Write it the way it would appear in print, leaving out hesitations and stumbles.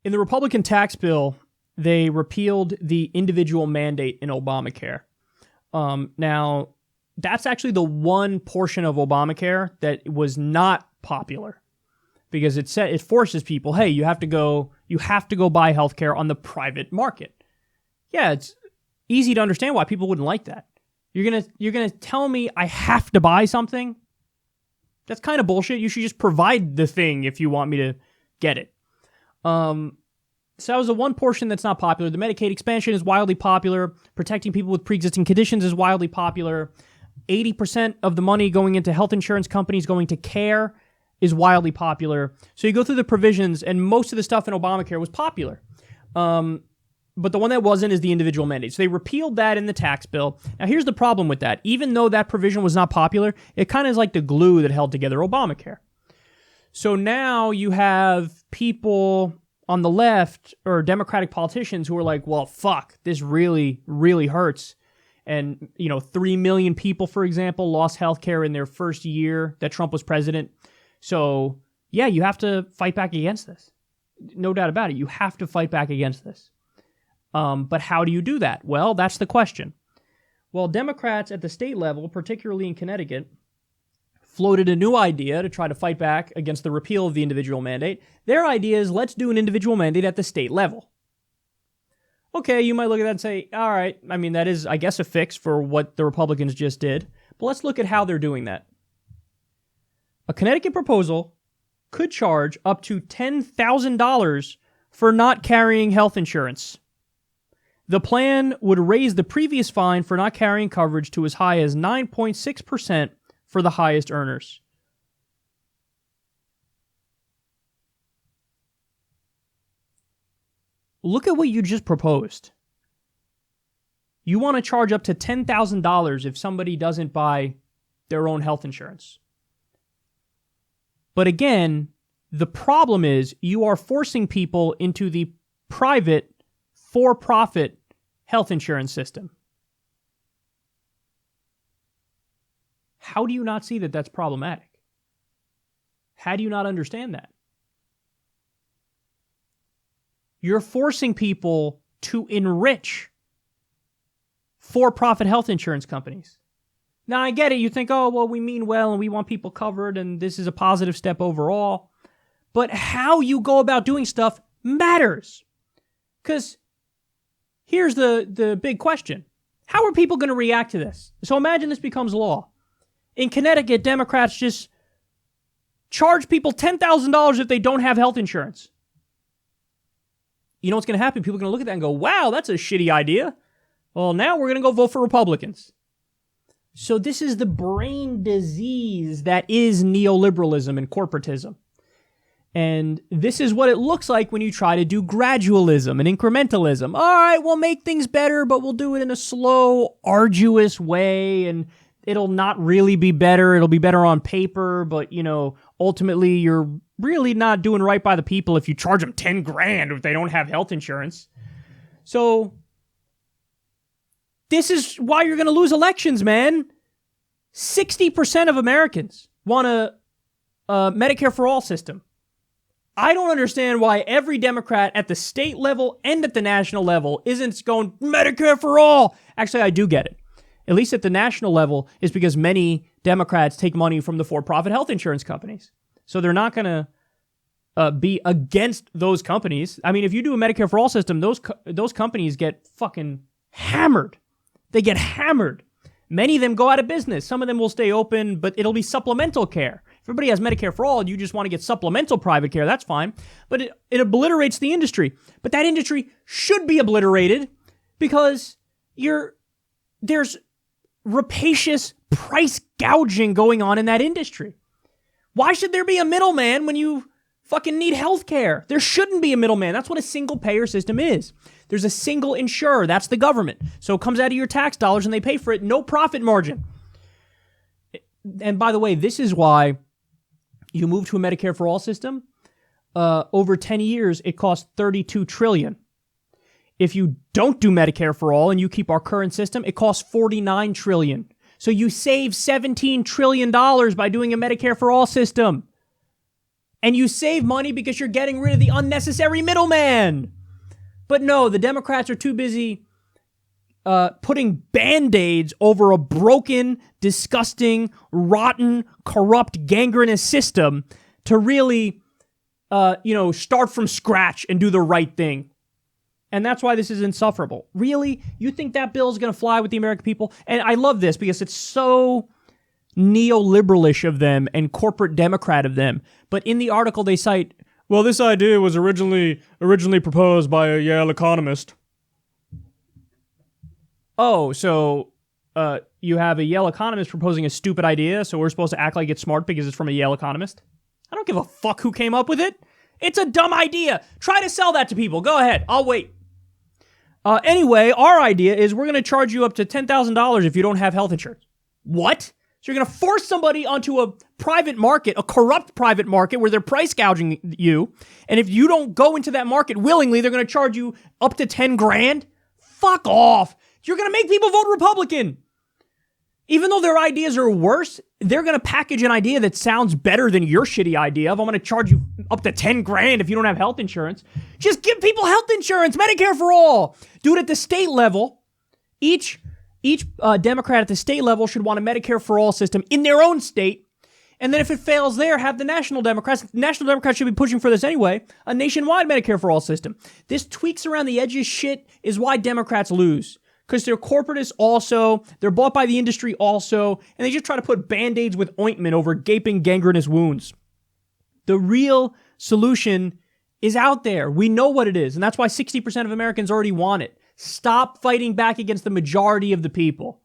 In the Republican tax bill, they repealed the individual mandate in Obamacare. Now, that's actually the one portion of Obamacare that was not popular, because it forces people, hey, you have to go buy healthcare on the private market. Yeah, it's easy to understand why people wouldn't like that. You're gonna tell me I have to buy something? That's kind of bullshit. You should just provide the thing if you want me to get it. So that was the one portion that's not popular. The Medicaid expansion is wildly popular. Protecting people with pre-existing conditions is wildly popular. 80% of the money going into health insurance companies going to care is wildly popular. So you go through the provisions, and most of the stuff in Obamacare was popular. But the one that wasn't is the individual mandate. So they repealed that in the tax bill. Now here's the problem with that. Even though that provision was not popular, it kind of is like the glue that held together Obamacare. So now you have people on the left, or Democratic politicians, who are like, well, fuck, this really, really hurts. And, 3 million people, for example, lost healthcare in their first year that Trump was president. So, yeah, you have to fight back against this. No doubt about it. You have to fight back against this. But how do you do that? Well, that's the question. Well, Democrats at the state level, particularly in Connecticut, floated a new idea to try to fight back against the repeal of the individual mandate. Their idea is, let's do an individual mandate at the state level. Okay, you might look at that and say, all right, I mean, that is, I guess, a fix for what the Republicans just did. But let's look at how they're doing that. A Connecticut proposal could charge up to $10,000 for not carrying health insurance. The plan would raise the previous fine for not carrying coverage to as high as 9.6% for the highest earners. Look at what you just proposed. You want to charge up to $10,000 if somebody doesn't buy their own health insurance. But again, the problem is you are forcing people into the private, for-profit health insurance system. How do you not see that that's problematic? How do you not understand that? You're forcing people to enrich for-profit health insurance companies. Now, I get it. You think, oh, well, we mean well and we want people covered and this is a positive step overall. But how you go about doing stuff matters. Because here's the big question. How are people going to react to this? So imagine this becomes law. In Connecticut, Democrats just charge people $10,000 if they don't have health insurance. You know what's going to happen? People are going to look at that and go, wow, that's a shitty idea. Well, now we're going to go vote for Republicans. So this is the brain disease that is neoliberalism and corporatism. And this is what it looks like when you try to do gradualism and incrementalism. All right, we'll make things better, but we'll do it in a slow, arduous way, and it'll not really be better. It'll be better on paper, but, ultimately you're really not doing right by the people if you charge them $10,000 if they don't have health insurance. So this is why you're going to lose elections, man. 60% of Americans want a Medicare for All system. I don't understand why every Democrat at the state level and at the national level isn't going Medicare for all. Actually, I do get it. At least at the national level, is because many Democrats take money from the for-profit health insurance companies. So they're not going to be against those companies. I mean, if you do a Medicare for all system, those companies get fucking hammered. They get hammered. Many of them go out of business. Some of them will stay open, but it'll be supplemental care. If everybody has Medicare for all and you just want to get supplemental private care, that's fine. But it obliterates the industry. But that industry should be obliterated because there's rapacious price gouging going on in that industry. Why should there be a middleman when you fucking need health care? There shouldn't be a middleman. That's what a single payer system is. There's a single insurer. That's the government. So it comes out of your tax dollars and they pay for it. No profit margin. And by the way, this is why you move to a Medicare for all system. Over 10 years, it costs $32 trillion. If you don't do Medicare for all and you keep our current system, it costs $49 trillion. So you save $17 trillion by doing a Medicare for all system. And you save money because you're getting rid of the unnecessary middleman. But no, the Democrats are too busy putting Band-Aids over a broken, disgusting, rotten, corrupt, gangrenous system to really, start from scratch and do the right thing. And that's why this is insufferable. Really? You think that bill is going to fly with the American people? And I love this because it's so neoliberalish of them and corporate Democrat of them. But in the article they cite, well, this idea was originally proposed by a Yale economist. Oh, so you have a Yale economist proposing a stupid idea, so we're supposed to act like it's smart because it's from a Yale economist? I don't give a fuck who came up with it. It's a dumb idea. Try to sell that to people. Go ahead. I'll wait. Anyway, our idea is we're going to charge you up to $10,000 if you don't have health insurance. What? So you're going to force somebody onto a private market, a corrupt private market where they're price gouging you. And if you don't go into that market willingly, they're going to charge you up to 10 grand? Fuck off. You're going to make people vote Republican. Even though their ideas are worse, they're going to package an idea that sounds better than your shitty idea of I'm going to charge you up to 10 grand if you don't have health insurance. Just give people health insurance, Medicare for all. Do it at the state level. Each Democrat at the state level should want a Medicare for all system in their own state. And then if it fails there, have the National Democrats should be pushing for this anyway, a nationwide Medicare for all system. This tweaks around the edges shit is why Democrats lose. Because they're corporatists also, they're bought by the industry also, and they just try to put Band-Aids with ointment over gaping gangrenous wounds. The real solution is out there. We know what it is, and that's why 60% of Americans already want it. Stop fighting back against the majority of the people.